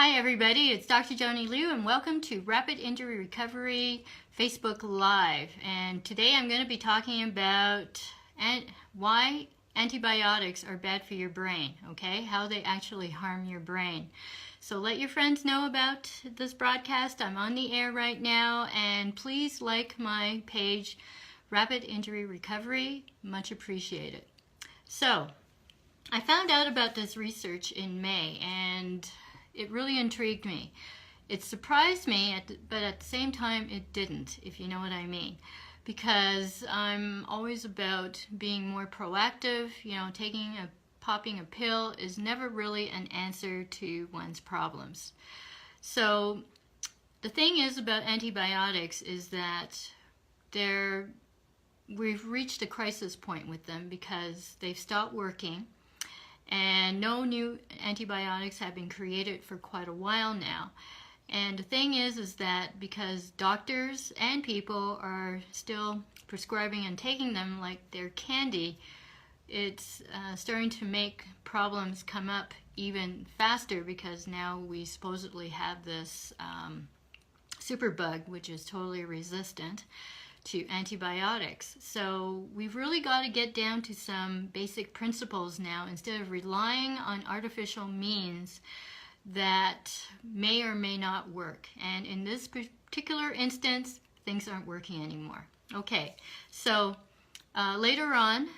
Hi everybody, it's Dr. Joanny Liu and welcome to Rapid Injury Recovery Facebook Live. And today I'm going to be talking about why antibiotics are bad for your brain, okay? How they actually harm your brain. So let your friends know about this broadcast. I'm on the air right now, and please like my page, Rapid Injury Recovery. Much appreciated. So, I found out about this research in May, and it really intrigued me. It surprised me, but at the same time it didn't, if you know what I mean. Because I'm always about being more proactive. You know, popping a pill is never really an answer to one's problems. So the thing is about antibiotics is that we've reached a crisis point with them because they've stopped working. And no new antibiotics have been created for quite a while now. And the thing is that because doctors and people are still prescribing and taking them like they're candy, it's starting to make problems come up even faster, because now we supposedly have this superbug which is totally resistant to antibiotics. So we've really got to get down to some basic principles now, instead of relying on artificial means that may or may not work. And in this particular instance, things aren't working anymore. Okay, so later on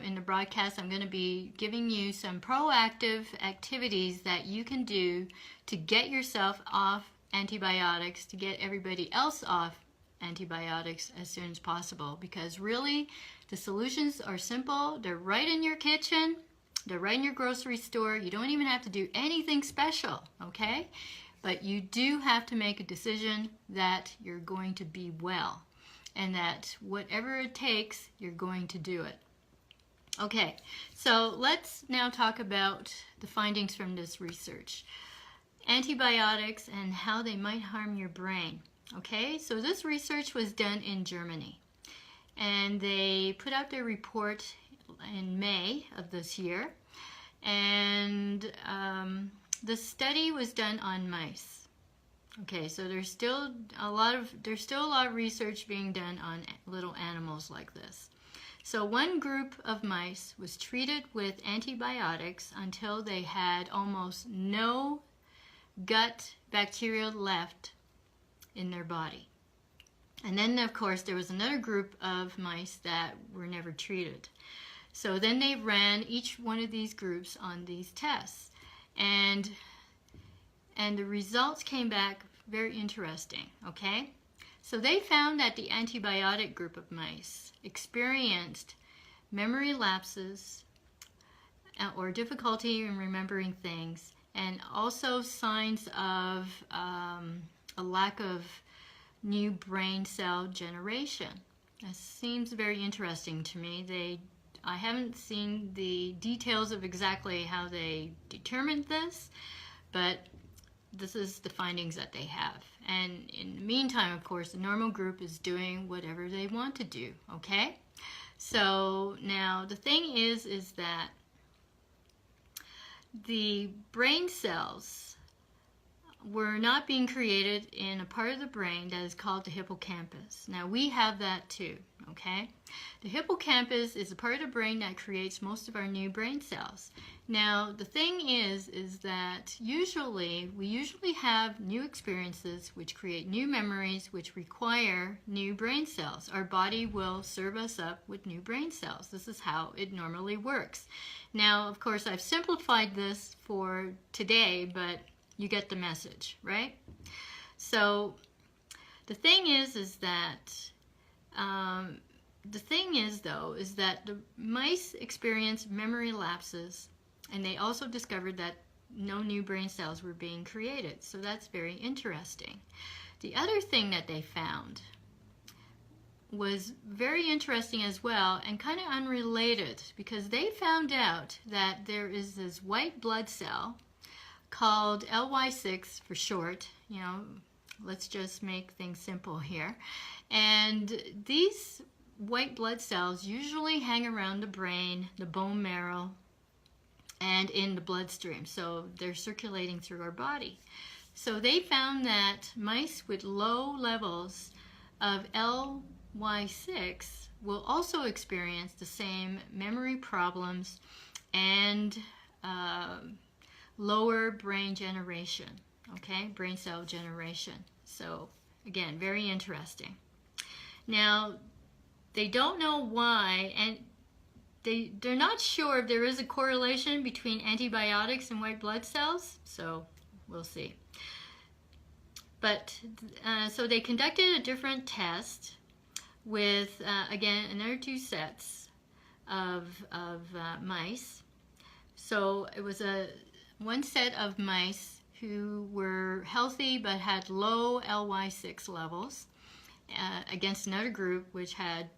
in the broadcast, I'm going to be giving you some proactive activities that you can do to get yourself off antibiotics, to get everybody else off antibiotics as soon as possible, because really the solutions are simple. They're right in your kitchen, they're right in your grocery store. You don't even have to do anything special, okay? But you do have to make a decision that you're going to be well, and that whatever it takes, you're going to do it. Okay, so let's now talk about the findings from this research. Antibiotics and how they might harm your brain. Okay, so this research was done in Germany, and they put out their report in May of this year, and the study was done on mice. Okay, so there's still a lot of research being done on little animals like this. So one group of mice was treated with antibiotics until they had almost no gut bacteria left in their body. And then of course there was another group of mice that were never treated. So then they ran each one of these groups on these tests, and the results came back very interesting. Okay, so they found that the antibiotic group of mice experienced memory lapses or difficulty in remembering things, and also signs of a lack of new brain cell generation. That seems very interesting to me. I haven't seen the details of exactly how they determined this, but this is the findings that they have. And in the meantime, of course, the normal group is doing whatever they want to do, okay? So now the thing is that the brain cells were not being created in a part of the brain that is called the hippocampus. Now we have that too, okay? The hippocampus is a part of the brain that creates most of our new brain cells. Now the thing is that we usually have new experiences which create new memories which require new brain cells. Our body will serve us up with new brain cells. This is how it normally works. Now of course I've simplified this for today, but you get the message, right? So the thing is that the mice experience memory lapses, and they also discovered that no new brain cells were being created. So that's very interesting. The other thing that they found was very interesting as well, and kind of unrelated, because they found out that there is this white blood cell called LY6 for short. You know, let's just make things simple here. And these white blood cells usually hang around the brain, the bone marrow, and in the bloodstream. So they're circulating through our body. So they found that mice with low levels of LY6 will also experience the same memory problems and lower brain generation, okay, brain cell generation. So again, very interesting. Now, they don't know why, and they're not sure if there is a correlation between antibiotics and white blood cells, so we'll see. But so they conducted a different test with, again, another 2 sets of mice. So it was one set of mice who were healthy but had low LY6 levels against another group which had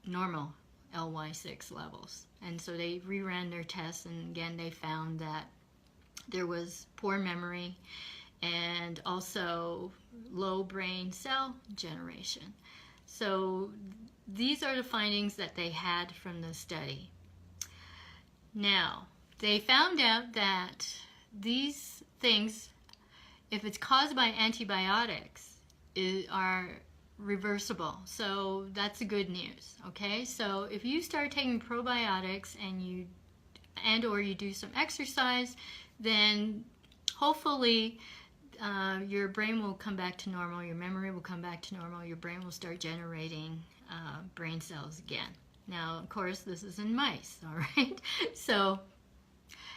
normal LY6 levels. And so they reran their tests, and again they found that there was poor memory and also low brain cell generation. So these are the findings that they had from the study. Now, they found out that these things, if it's caused by antibiotics, are reversible. So that's the good news, okay? So if you start taking probiotics and or you do some exercise, then hopefully your brain will come back to normal, your memory will come back to normal, your brain will start generating brain cells again. Now, of course, this is in mice, all right? So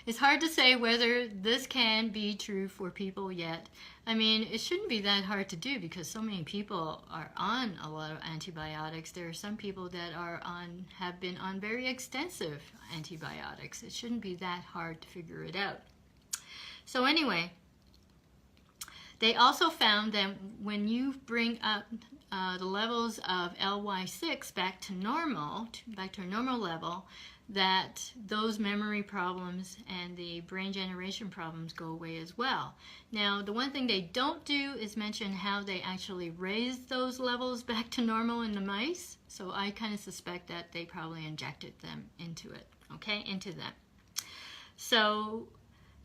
it's hard to say whether this can be true for people yet. I mean, it shouldn't be that hard to do because so many people are on a lot of antibiotics. There are some people that have been on very extensive antibiotics. It shouldn't be that hard to figure it out. So anyway, they also found that when you bring up the levels of LY6 back to a normal level, that those memory problems and the brain generation problems go away as well. Now, the one thing they don't do is mention how they actually raised those levels back to normal in the mice. So I kind of suspect that they probably injected them into it, okay, into them. So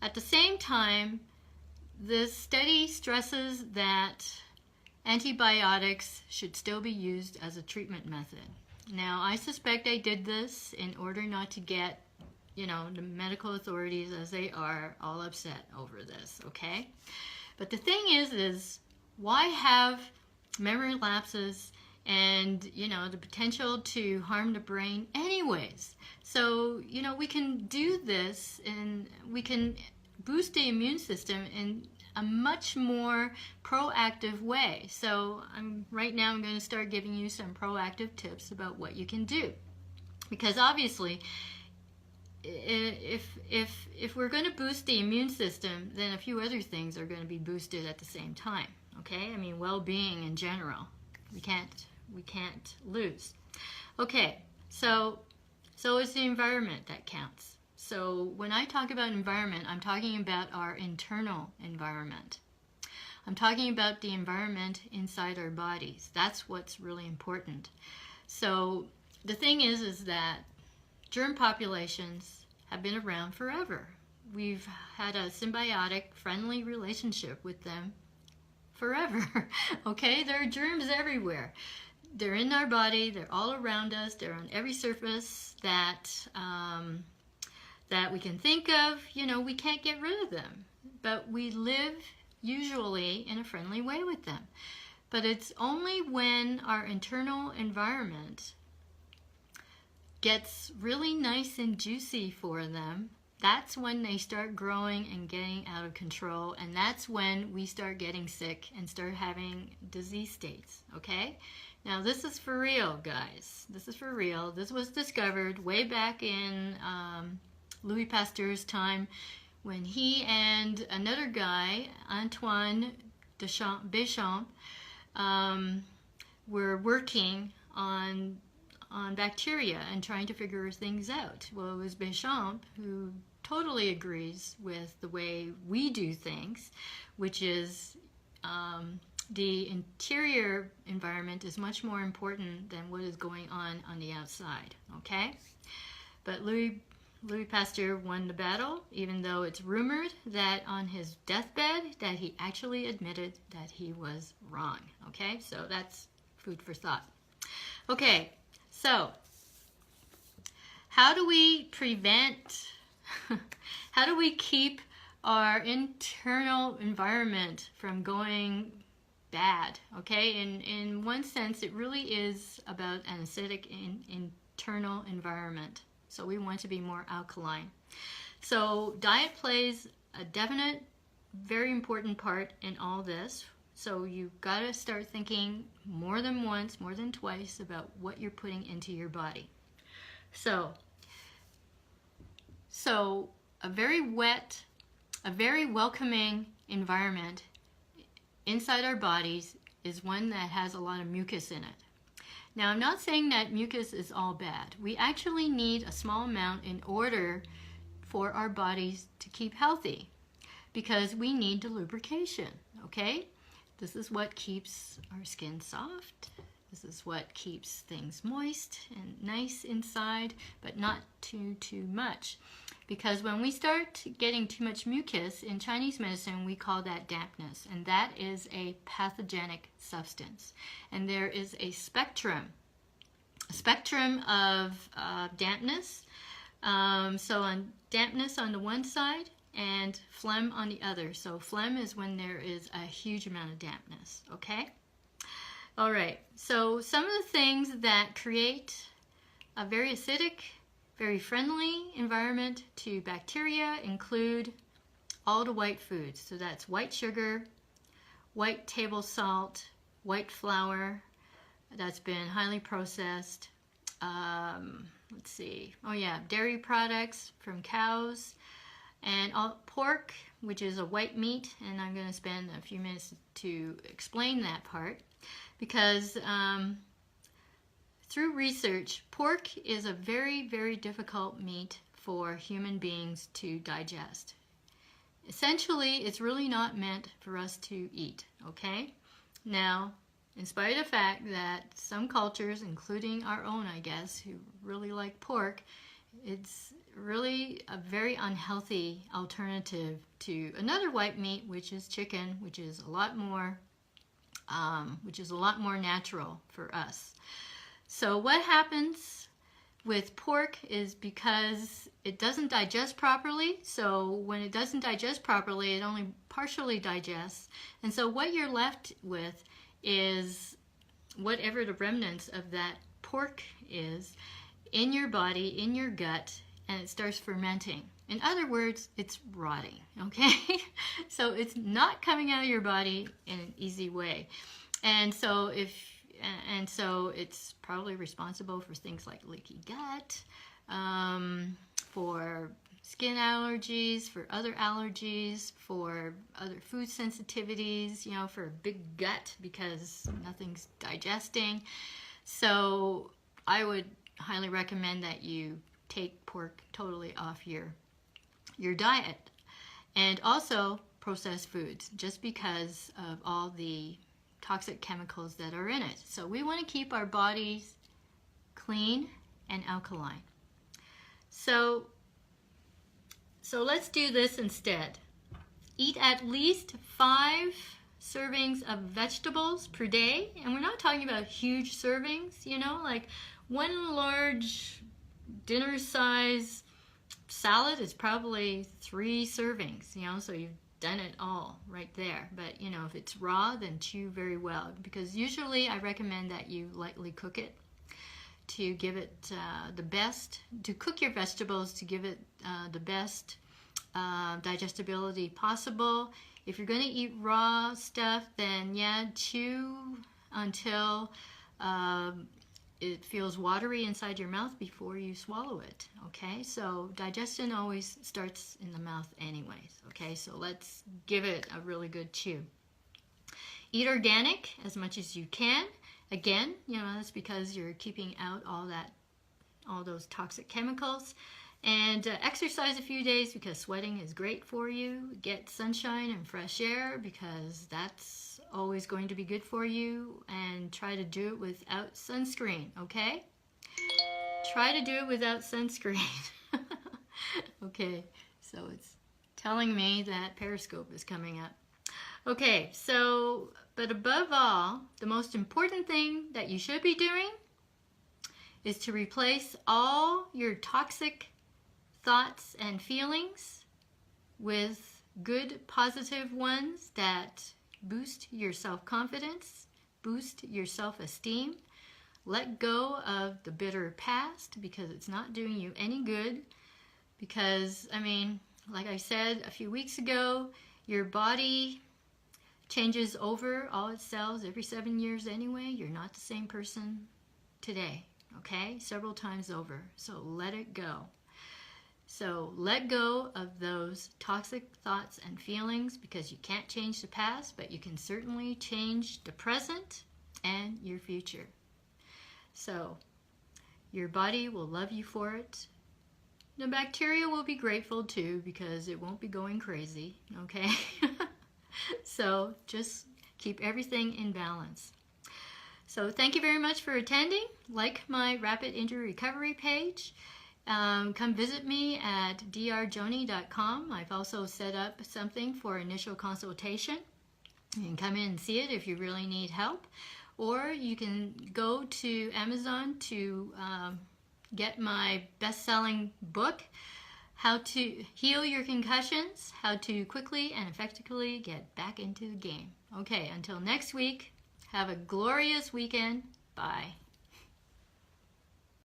at the same time, this study stresses that antibiotics should still be used as a treatment method. Now, I suspect they did this in order not to get, the medical authorities, as they are, all upset over this, okay? But the thing is why have memory lapses and, the potential to harm the brain anyways? So, we can do this and we can boost the immune system in a much more proactive way. So right now I'm going to start giving you some proactive tips about what you can do. Because obviously, if we're going to boost the immune system, then a few other things are going to be boosted at the same time. Okay? I mean, well-being in general. We can't lose. Okay, so it's the environment that counts. So when I talk about environment, I'm talking about our internal environment. I'm talking about the environment inside our bodies. That's what's really important. So the thing is that germ populations have been around forever. We've had a symbiotic, friendly relationship with them forever. Okay, there are germs everywhere. They're in our body. They're all around us. They're on every surface that we can think of. We can't get rid of them, but we live usually in a friendly way with them. But it's only when our internal environment gets really nice and juicy for them, that's when they start growing and getting out of control, and that's when we start getting sick and start having disease states, okay? Now, this is for real, guys. This is for real. This was discovered way back in Louis Pasteur's time, when he and another guy, Antoine Béchamp, were working on bacteria and trying to figure things out. Well, it was Béchamp who totally agrees with the way we do things, which is the interior environment is much more important than what is going on the outside, okay? But Louis Louis Pasteur won the battle, even though it's rumored that on his deathbed that he actually admitted that he was wrong. Okay, so that's food for thought. Okay, so how do we prevent, how do we keep our internal environment from going bad? Okay, in one sense, it really is about an acidic internal environment. So we want to be more alkaline. So diet plays a definite, very important part in all this. So you've got to start thinking more than once, more than twice about what you're putting into your body. So a very wet, a very welcoming environment inside our bodies is one that has a lot of mucus in it. Now, I'm not saying that mucus is all bad. We actually need a small amount in order for our bodies to keep healthy because we need the lubrication, okay? This is what keeps our skin soft. This is what keeps things moist and nice inside, but not too much. Because when we start getting too much mucus, in Chinese medicine, we call that dampness, and that is a pathogenic substance. And there is a spectrum of dampness. So on dampness on the one side and phlegm on the other. So phlegm is when there is a huge amount of dampness, okay? All right, so some of the things that create a very acidic, very friendly environment to bacteria include all the white foods. So that's white sugar, white table salt, white flour that's been highly processed. Let's see. Oh yeah, dairy products from cows, and pork, which is a white meat, and I'm going to spend a few minutes to explain that part because through research, pork is a very, very difficult meat for human beings to digest. Essentially, it's really not meant for us to eat, okay? Now, in spite of the fact that some cultures, including our own, I guess, who really like pork, it's really a very unhealthy alternative to another white meat, which is chicken, which is a lot more natural for us. So what happens with pork is because it doesn't digest properly. So when it doesn't digest properly, it only partially digests. And so what you're left with is whatever the remnants of that pork is in your body, in your gut, and it starts fermenting. In other words, it's rotting, okay? So it's not coming out of your body in an easy way. And so it's probably responsible for things like leaky gut, for skin allergies, for other allergies, for other food sensitivities, you know, for a big gut because nothing's digesting. So I would highly recommend that you take pork totally off your diet. And also processed foods, just because of all the toxic chemicals that are in it. So we want to keep our bodies clean and alkaline. So let's do this instead. Eat at least 5 servings of vegetables per day. And we're not talking about huge servings, you know, like one large dinner size salad is probably 3 servings, you know, so you've done it all right there. But, you know, if it's raw, then chew very well, because usually I recommend that you lightly cook it to give it the best, to cook your vegetables to give it the best digestibility possible. If you're going to eat raw stuff, then yeah, chew until it feels watery inside your mouth before you swallow it, okay? So digestion always starts in the mouth anyways, okay? So let's give it a really good chew. Eat organic as much as you can. Again, you know, that's because you're keeping out all those toxic chemicals. And exercise a few days, because sweating is great for you. Get sunshine and fresh air, because that's always going to be good for you. And try to do it without sunscreen, okay? Try to do it without sunscreen. Okay, so it's telling me that Periscope is coming up. Okay, so, but above all, the most important thing that you should be doing is to replace all your toxic thoughts and feelings with good, positive ones that boost your self-confidence, boost your self-esteem. Let go of the bitter past because it's not doing you any good. Because, I mean, like I said a few weeks ago, your body changes over all its cells every 7 years anyway. You're not the same person today, okay? Several times over. So let it go. So let go of those toxic thoughts and feelings because you can't change the past, but you can certainly change the present and your future. So your body will love you for it. The bacteria will be grateful too because it won't be going crazy, okay? So just keep everything in balance. So thank you very much for attending. Like my Rapid Injury Recovery page. Come visit me at drjoanny.com. I've also set up something for initial consultation. You can come in and see it if you really need help. Or you can go to Amazon to get my best-selling book, How to Heal Your Concussions, How to Quickly and Effectively Get Back into the Game. Okay, until next week, have a glorious weekend. Bye.